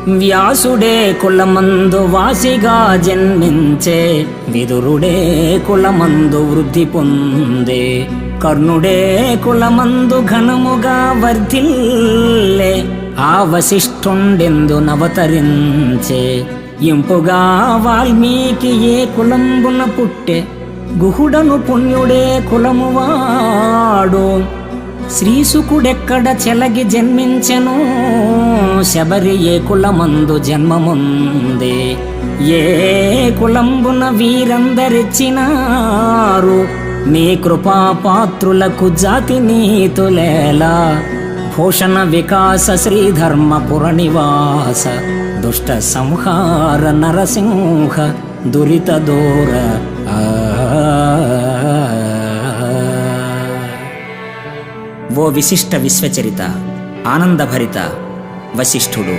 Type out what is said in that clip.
వ్యాసుడే కులమందు వాసిగా జన్మించే, విదురుడే కులమందు వృద్ధి పొందే, కర్ణుడే కులమందు ఘనముగా వర్ధిల్లే, ఆ వశిష్ఠుండెందు నవతరించే, ఇంపుగా వాల్మీకి ఏ కులంబున పుట్టే, గుహుడను పుణ్యుడే కులమువాడు, శ్రీసుకుడెక్కడ చెలగి జన్మించెను, శబరి ఏ కులమందు జన్మముందే, ఏ కులంబున వీరందరిచ్చినారు, నీ కృపాపాత్రులకు జాతి నీతులేలా, భూషణ వికాస శ్రీధర్మపుర నివాస, దుష్ట సంహార నరసింహ దురిత దూర. ఓ విశిష్ట విశ్వచరిత, ఆనందభరిత వశిష్ఠుడు